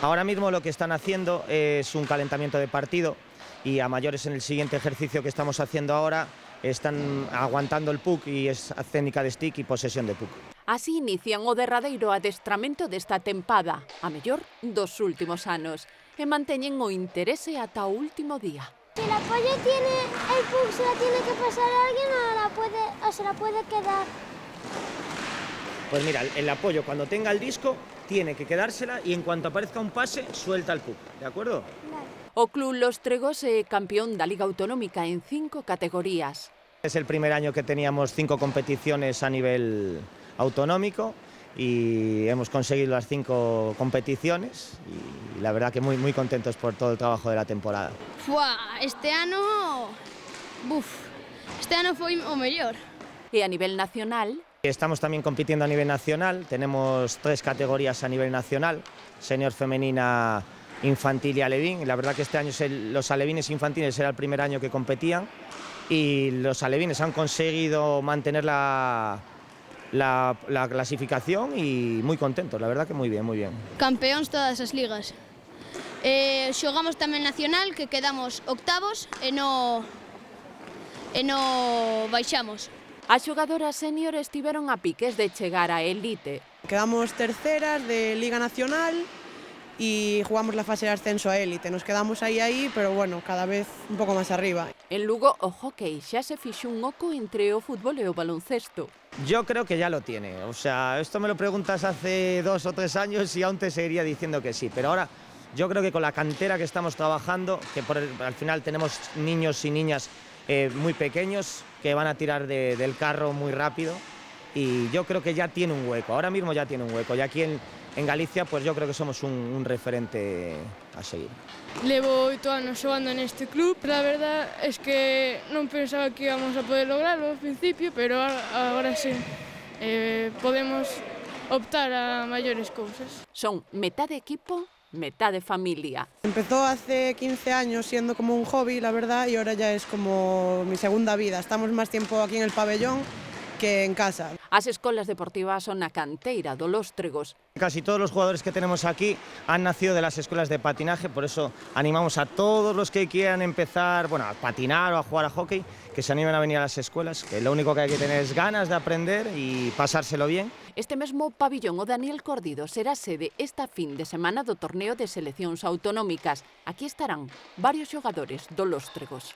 Ahora mismo lo que están haciendo es un calentamiento de partido y a mayores en el siguiente ejercicio que estamos haciendo ahora están aguantando el puck e es a técnica de stick e posesión de puck. Así inician o derradeiro adestramento desta tempada, a mellor dos últimos anos, e manteñen o interese ata o último día. Si la polla tiene el puck, se la tiene que pasar a alguien o se la puede quedar. Pues mira, el apoyo cuando tenga el disco tiene que quedársela y en cuanto aparezca un pase suelta el puck, ¿de acuerdo? Vale. O Club Los Tregos é campeón da Liga Autonómica en 5 categorías. Es el primer año que teníamos 5 competiciones a nivel autonómico y hemos conseguido las 5 competiciones y la verdad que muy contentos por todo el trabajo de la temporada. Este ano foi o mellor. E a nivel nacional, Estamos también compitiendo a nivel nacional, tenemos 3 categorías a nivel nacional, senior femenina, infantil y alevín. La verdad que este año los alevines infantiles era el primer año que competían y los alevines han conseguido mantener la clasificación y muy contentos, la verdad que muy bien, muy bien. Campeóns todas as ligas. Xogamos tamén nacional, que quedamos octavos e no baixamos. as xogadoras senior estiveron a piques de chegar á elite. Quedamos terceras de Liga Nacional y jugamos la fase de ascenso a élite. Nos quedamos ahí, pero bueno, cada vez un poco más arriba. En Lugo, o hockey xa se fixo un oco entre o fútbol e o baloncesto. Yo creo que ya lo tiene, o sea, esto me lo preguntas hace 2 o 3 años y aún te seguiría diciendo que sí, pero ahora yo creo que con la cantera que estamos trabajando, que al final tenemos niños y niñas muy pequeños que van a tirar del carro muy rápido y yo creo que ya tiene un hueco, ahora mismo ya tiene un hueco y aquí en Galicia pues yo creo que somos un referente a seguir. Levo 8 anos xogando neste club, la verdad es que non pensaba que íbamos a poder lograrlo ao principio, pero agora sí, podemos optar a maiores cousas. Son metade equipo, metade familia. Empezó hace 15 años siendo como un hobby, la verdad, y ahora ya es como mi segunda vida. Estamos más tiempo aquí en el pabellón que en casa. As escolas deportivas son a canteira do Los Tregos. Casi todos los jugadores que tenemos aquí han nacido de las escuelas de patinaje, por eso animamos a todos los que quieran empezar, bueno, a patinar o a jugar a hockey, que se animen a venir a las escuelas, que lo único que hay que tener es ganas de aprender y pasárselo bien. Este mesmo pabillón o Daniel Cordido será sede esta fin de semana do torneo de seleccións autonómicas. Aquí estarán varios xogadores do Los Tregos.